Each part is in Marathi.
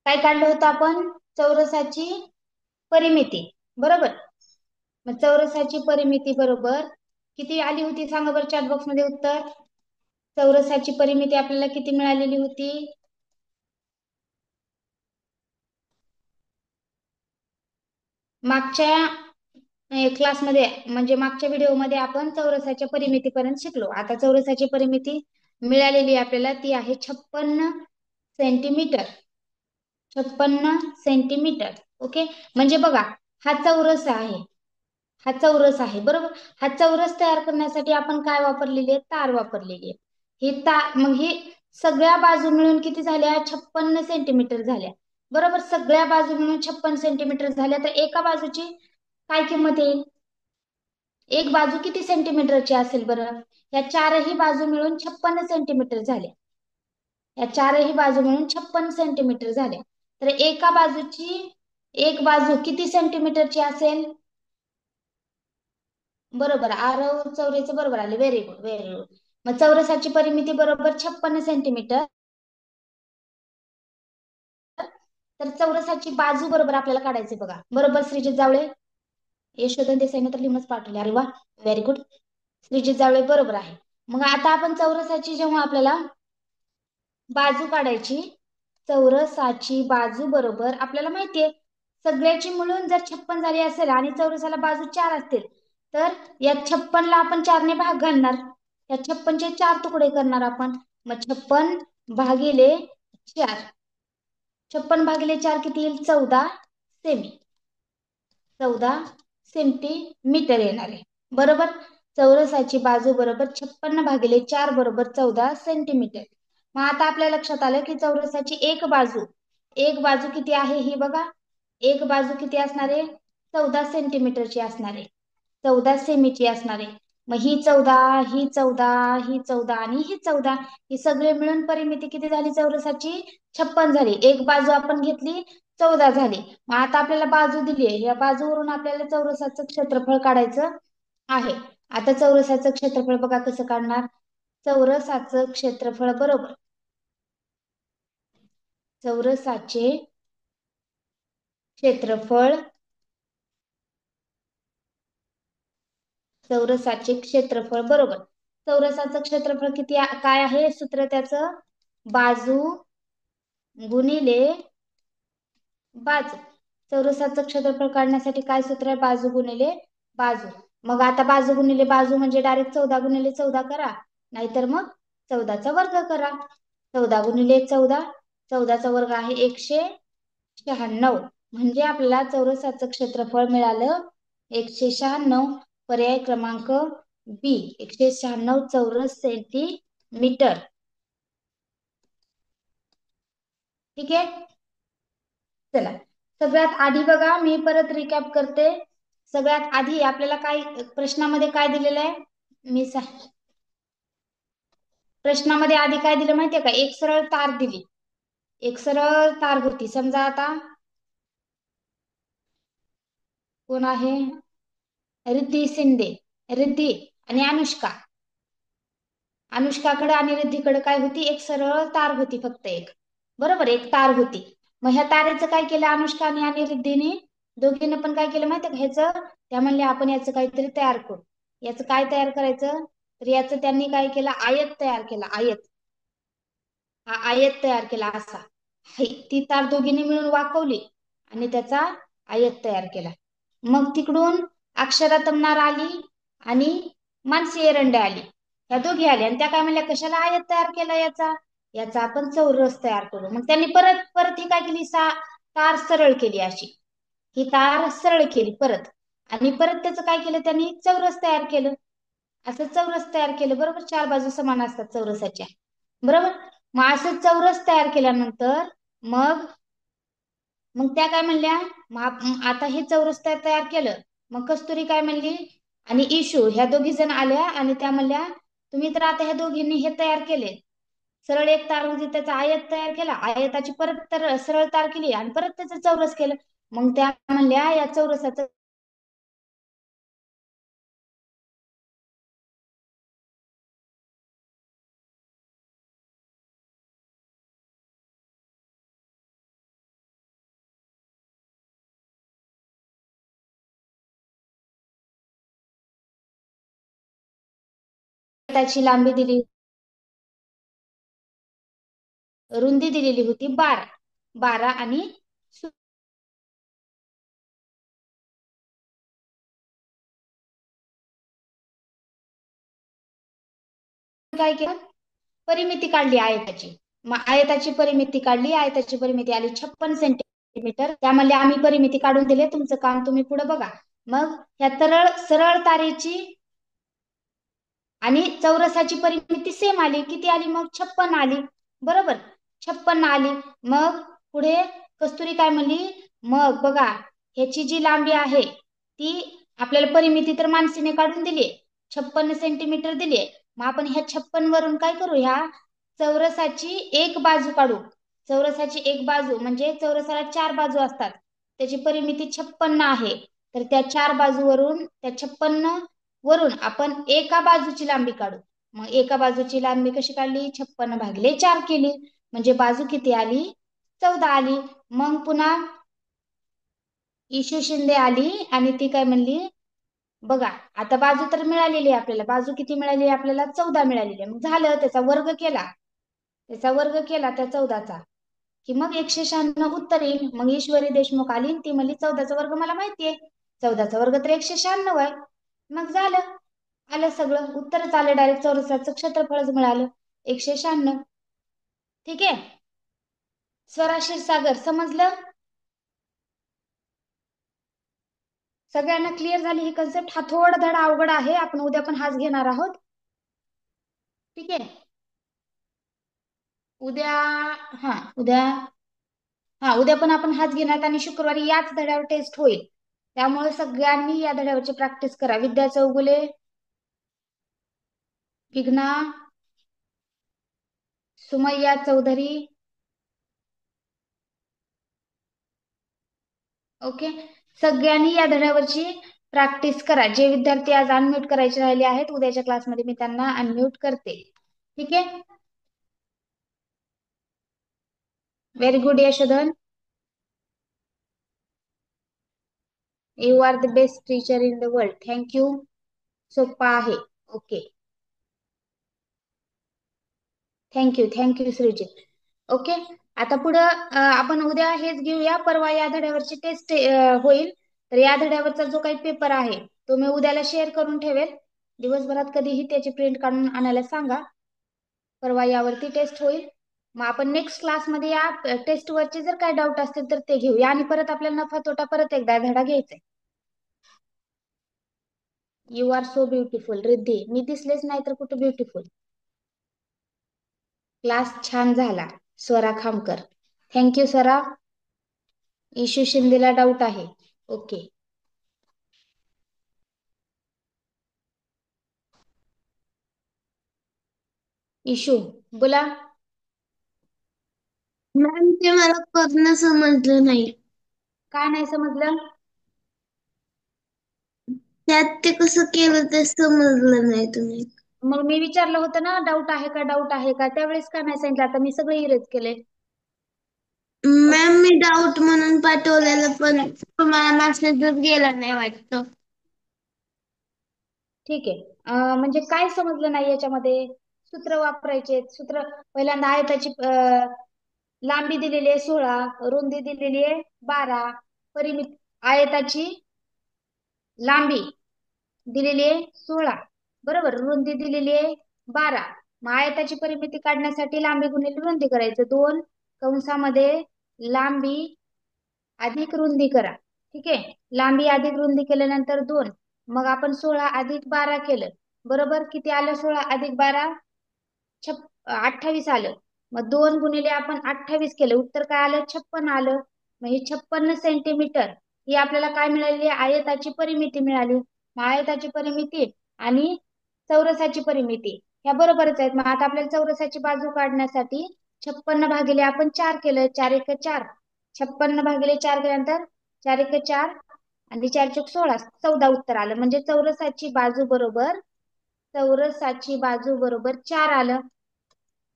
काय काढलं होतं आपण? चौरसाची परिमिती. बरोबर. मग चौरसाची परिमिती बरोबर किती आली होती सांगा बरं चॅट बॉक्स मध्ये उत्तर. चौरसाची परिमिती आपल्याला किती मिळालेली होती? मागच्या क्लासमध्ये म्हणजे मागच्या व्हिडिओमध्ये आपण चौरसाच्या परिमितीपर्यंत शिकलो. आता चौरसाची परिमिती मिळालेली आपल्याला ती आहे 56 सेंटीमीटर. 56 सेंटीमीटर. ओके. म्हणजे बघा, हा चौरस आहे. हा चौरस आहे बरोबर. हा चौरस तयार करण्यासाठी आपण काय वापरलेली आहे? तार वापरलेली आहे. ही तार मग ही सगळ्या बाजू मिळून किती झाल्या? 56 सेंटीमीटर झाल्या. बरोबर. सगळ्या बाजू मिळून 56 सेंटीमीटर झाल्या. तर एका बाजूची काय किंमत येईल? एक बाजू किती सेंटीमीटरची असेल बरं? या चारही बाजू मिळून 56 सेंटीमीटर झाल्या. या चारही बाजू मिळून 56 सेंटीमीटर झाल्या. तर एका बाजूची एक बाजू किती सेंटीमीटरची असेल? बरोबर. आरव चौरेचं बरोबर आले. Very good, very good. मग चौरसाची परिमिती बरोबर 56 सेंटीमीटर. तर चौरसाची बाजू बरोबर आपल्याला काढायची बघा. बरोबर श्रीजित जावळे. यशोधन देसाईने तर लिहूनच पाठवले. अरे वा, व्हेरी गुड. श्रीजित जावळे बरोबर आहे. मग आता आपण चौरसाची जेव्हा आपल्याला बाजू काढायची, चौरसाची बाजू बरोबर आपल्याला माहितीये सगळ्याची मिळून जर 56 झाली असेल आणि चौरसाला बाजू 4 असतील तर या 56ला आपण 4ने भाग घालणार. या 56चे 4 तुकडे करणार आपण. मग 56 भागिले 4. 56 भागिले 4 किती येईल? 14 सेमी. 14 सेंटीमीटर येणार आहे. बरोबर. चौरसाची बाजू बरोबर 56 भागिले 4 बरोबर 14 सेंटीमीटर. मग आता आपल्या लक्षात आलं की चौरसाची एक बाजू किती आहे ही बघा. एक बाजू किती असणार आहे? 14 सेंटीमीटरची असणार आहे. 14 सेमीची असणार आहे. मग ही 14, ही 14, ही 14 आणि ही 14 ही सगळे मिळून परिमिती किती झाली चौरसाची? 56 झाली. एक बाजू आपण घेतली, 14 झाली. मग आता आपल्याला बाजू दिली आहे. या बाजूवरून आपल्याला चौरसाचं क्षेत्रफळ काढायचं आहे. आता चौरसाचं क्षेत्रफळ बघा कसं काढणार. चौरसाचं क्षेत्रफळ बरोबर चौरसाचे क्षेत्रफळ चौरसाचे क्षेत्रफळ बरोबर. चौरसाचं क्षेत्रफळ किती काय आहे सूत्र त्याचं? बाजू गुणिले बाजू. चौरसाचं क्षेत्रफळ काढण्यासाठी काय सूत्र आहे? बाजू गुणिले बाजू. मग आता बाजू गुणिले बाजू म्हणजे डायरेक्ट 14 गुणिले 14 करा, नाहीतर मग 14चा वर्ग करा. 14 गुणिले 14, 14चा वर्ग आहे 196. म्हणजे आपल्याला चौरसाचं क्षेत्रफळ मिळालं 196. पर्याय क्रमांक बी, 196 चौरस सेंटीमीटर. ठीक आहे. चला, सगळ्यात आधी बघा मी परत रिकॅप करते. सगळ्यात आधी आपल्याला काय प्रश्नामध्ये काय दिलेलं आहे? मी प्रश्नामध्ये आधी काय दिलं माहितीये का? एक सरळ तार दिली. एक सरळ तार होती. समजा आता कोण आहे? रिद्धी शिंदे. रिद्धी आणि अनुष्का. अनुष्काकडे आणि रिद्धीकडे काय होती? एक सरळ तार होती, फक्त एक. बरोबर, एक तार होती. मग ह्या तारेचं काय केलं अनुष्काने आणि रिद्धीने? दोघींनी पण काय केलं माहितीये का? ह्याचं त्या म्हणले आपण याचं काहीतरी तयार करू. याचं काय तयार करायचं? तर याचं त्यांनी काय केलं? आयत तयार केला. आयत. हा आयत तयार केला असा. ती तार दोघींनी मिळून वाकवली आणि त्याचा आयत तयार केला. मग तिकडून अक्षरा तमनार आली आणि मानसी एरंडे आली. ह्या दोघी आल्या आणि त्या काय म्हणल्या, कशाला आयत तयार केला याचा? याचा आपण चौरस तयार करू. मग त्यांनी परत परत ही काय केली? तार सरळ केली अशी. ही तार सरळ केली परत आणि परत त्याचं काय केलं त्यांनी? चौरस तयार केलं. असं चौरस तयार केलं. बरोबर. चार बाजू समान असतात चौरसाच्या. बरोबर. मग असं चौरस तयार केल्यानंतर मग मग त्या काय म्हणल्या? आता हे चौरस तयार केलं. मग कस्तुरी काय म्हणली आणि इशू ह्या दोघी जण आल्या आणि त्या म्हणल्या, तुम्ही तर आता ह्या दोघींनी हे तयार केले. सरळ एक तार होती, त्याचा आयत तयार केला, आयताची परत सरळ तार केली आणि परत त्याचं चौरस केलं. मग त्या म्हणल्या या चौरसाचं त्याची लांबी दिली, रुंदी दिलेली होती 12. 12 आणि काय केलं, परिमिती काढली आयताची. मग आयताची परिमिती काढली, आयताची परिमिती आली 56 सेंटीमीटर. त्यामध्ये आम्ही परिमिती काढून दिले, तुमचं काम तुम्ही पुढे बघा. मग ह्या सरळ तारेची आणि चौरसाची परिमिती सेम आली. किती आली मग? 56 आली. बरोबर, 56 आली. मग पुढे कस्तुरी काय म्हणली, मग बघा ह्याची जी लांबी आहे ती आपल्याला परिमिती तर मानसीने काढून दिली, 56 सेंटीमीटर दिली. मग आपण ह्या 56 वरून काय करू, ह्या चौरसाची एक बाजू काढू. चौरसाची एक बाजू म्हणजे चौरसाला 4 बाजू असतात, त्याची परिमिती 56 आहे. तर त्या 4 बाजूवरून, त्या 56 वरून आपण एका बाजूची लांबी काढू. मग एका बाजूची लांबी कशी काढली, 56 भागिले 4 केली, म्हणजे बाजू किती आली, 14 आली. मग पुन्हा इशू शिंदे आली आणि ती काय म्हणली, बघा आता बाजू तर मिळालेली आहे आपल्याला, बाजू किती मिळाली आपल्याला, 14 मिळालेली आहे. मग झालं, त्याचा वर्ग केला, त्याचा वर्ग केला त्या 14चा, की मग 196 उत्तर येईल. मग ईश्वरी देशमुख आली, ती म्हणली 14चा वर्ग मला माहितीये, 14चा वर्ग तर 196 आहे. मग झालं, आलं सगळं, उत्तरच आलं डायरेक्ट, चौरसाचं क्षेत्रफळच मिळालं 196. ठीक आहे. स्वरा क्षीरसागर समजलं? सगळ्यांना क्लिअर झाली ही कन्सेप्ट? हा थोडा धडा अवघड आहे, आपण उद्या पण हाच घेणार आहोत. ठीक आहे, उद्या, हा उद्या, हा उद्या पण आपण हाच घेणार आणि शुक्रवारी याच धड्यावर टेस्ट होईल. त्यामुळे सगळ्यांनी या धड्यावरची प्रॅक्टिस करा. विद्या चौगुले, विघ्ना, सुमय्या चौधरी, ओके, सगळ्यांनी या धड्यावरची प्रॅक्टिस करा. जे विद्यार्थी आज अनम्यूट करायचे राहिले आहेत, उद्याच्या क्लासमध्ये मी त्यांना अनम्यूट करते. ठीक आहे, very good Yashodhan, you are the best teacher in the world. Thank you, सोपा आहे. Okay, thank you thank you Srijit. Okay, आता पुढं आपण उद्या हेच घेऊया, परवा या धड्यावरची टेस्ट होईल. तर या धड्यावरचा जो काही पेपर आहे तो मी उद्याला शेअर करून ठेवेल. दिवसभरात कधीही त्याची प्रिंट काढून आणायला सांगा. परवा यावरती टेस्ट होईल. मग आपण नेक्स्ट क्लासमध्ये या टेस्ट वरचे जर काही डाऊट असतील तर ते घेऊया, आणि परत आपल्याला नफा तोटा परत एकदा धडा घ्यायचा. You are so beautiful Riddhi, मी दिसलेच नाही तर कुठे ब्युटिफुल. क्लास छान झाला, स्वरा खामकर. थँक्यू स्वरा. इशू शिंदेला डाऊट आहे. ओके, इशू बोला. मॅम ते मला करणं समजलं नाही. काय नाही समजलं? त्यात ते कसं केलं ते समजलं नाही तुम्ही. मग मी विचारलं होतं ना, डाऊट आहे का, डाऊट आहे का, त्यावेळेस का नाही सांगितलं? आता मी सगळे इरेज केले. मॅम मी डाऊट म्हणून पाठवलेलं पण तुम्हाला मेसेजच गेला नाही वाटतं. ठीक आहे, म्हणजे काय समजलं नाही याच्यामध्ये? सूत्र वापरायचे. सूत्र पहिल्यांदा आयताची लांबी दिलेली आहे 16, रुंदी दिलेली आहे 12, परिमिती आयताची लांबी दिलेली आहे 16, बरोबर, रुंदी दिलेली आहे 12. मग आयताची परिमिती काढण्यासाठी लांबी गुणिले रुंदी करायचं, 2 कंसामध्ये लांबी अधिक रुंदी करा. ठीक आहे, लांबी अधिक रुंदी केल्यानंतर 2, मग आपण 16 अधिक 12 केलं, बरोबर, किती आलं? 16 अधिक 12 28 आलं. मग 2 गुणिले आपण 28 केलं, उत्तर काय आलं? 56 आलं. मग हे 56 सेंटीमीटर ही आपल्याला काय मिळाली? आयताची परिमिती मिळाली. मग आयताची परिमिती आणि चौरसाची परिमिती ह्या बरोबरच आहेत. मग आता आपल्याला चौरसाची बाजू काढण्यासाठी 56 भागिले आपण 4 केलं, 4 एक 4, 56 भागिले 4 केल्यानंतर 4 एक 4 आणि 4 चोक 16, 14 उत्तर आलं. म्हणजे चौरसाची बाजू बरोबर, चौरसाची बाजू बरोबर 4 आलं.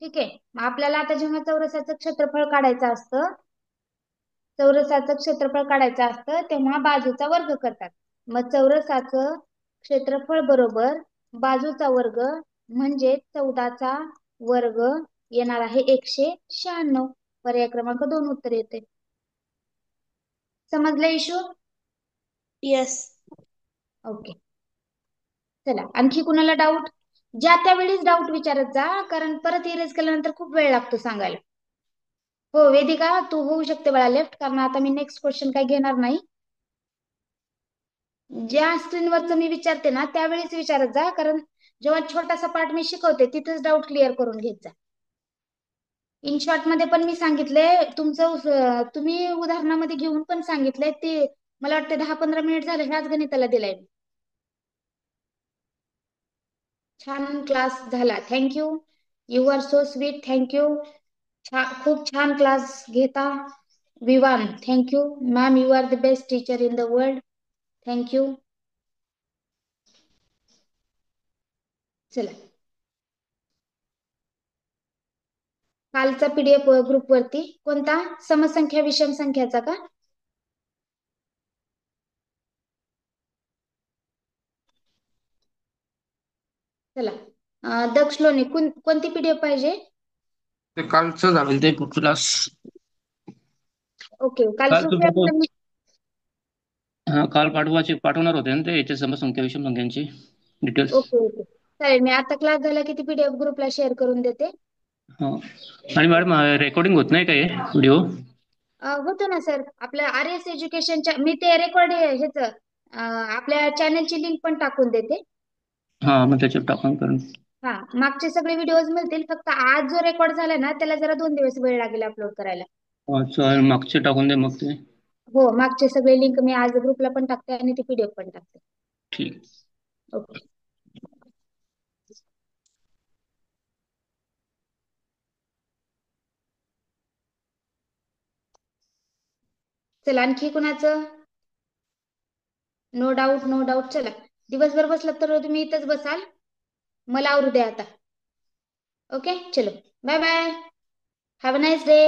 ठीक आहे, मग आपल्याला आता जेव्हा चौरसाचं क्षेत्रफळ काढायचं असतं, चौरसाचं क्षेत्रफळ काढायचं असतं तेव्हा बाजूचा वर्ग करतात. मग चौरसाचं क्षेत्रफळ बरोबर बाजूचा वर्ग म्हणजे 14चा वर्ग येणार आहे 196. पर्याय क्रमांक 2 उत्तर येते. समजलं इशू? यस. ओके. चला आणखी कुणाला डाऊट? ज्या त्यावेळीच डाऊट विचारत जा, कारण परत इरेज केल्यानंतर खूप वेळ लागतो सांगायला. हो वेदिका, तू होऊ शकते बाळा लेफ्ट, कारण आता मी नेक्स्ट क्वेश्चन काही घेणार नाही. ज्या स्क्रीनवरच मी विचारते ना त्यावेळीच विचारत जा, कारण जेव्हा छोटासा पार्ट मी शिकवते तिथेच डाऊट क्लिअर करून घेत जा. इन शॉर्ट मध्ये पण मी सांगितले तुमचं, तुम्ही उदाहरणामध्ये घेऊन पण सांगितले ते. मला वाटतं 10-15 मिनिट झाले ह्याच गणिताला दिलाय. छान क्लास झाला, thank you. You are so sweet, thank you. खूप छान क्लास घेता. Vivaan, thank you. Ma'am, you are the best teacher in the world, thank you. चला, कालचा पीडीएफ ग्रुप वरती कोणता? समसंख्या विषम संख्याचा का? चला, दक्ष लोणे, कोणती पीडीएफ पाहिजे? ते कालचं झालं ते क्लास. ओके, काल काल सुप्रिया काल पाठवणार होते ना ते याचे समसंख्या विषम संख्यांची डिटेल्स. ओके ओके, चालेल. मी आता क्लास झाला की ती पीडीएफ ग्रुपला शेअर करून देते. आणि मॅडम रेकॉर्डिंग होत नाही का हे व्हिडिओ? होतो ना सर, आपल्या आर एस एज्युकेशनच्या मी ते रेकॉर्ड ह्याच आपल्या चॅनलची लिंक पण टाकून देते. हा, मग त्याच्यात टाकून करून. हा, मागचे सगळे व्हिडिओज मिळतील, फक्त आज जो रेकॉर्ड झाला ना त्याला जरा 2 दिवस वेळ लागेल अपलोड करायला. चालेल, मागचे टाकून दे मग ते. हो, मागचे सगळे लिंक मी आज ग्रुपला पण टाकते आणि ती पीडीएफ पण टाकते. ठीक. ओके. चला, आणखी कुणाचं? No doubt, no doubt. चला, दिवसभर बसलात तर तुम्ही इथंच बसाल. मला आवरू द्या आता. ओके, चलो, bye bye, have a nice day.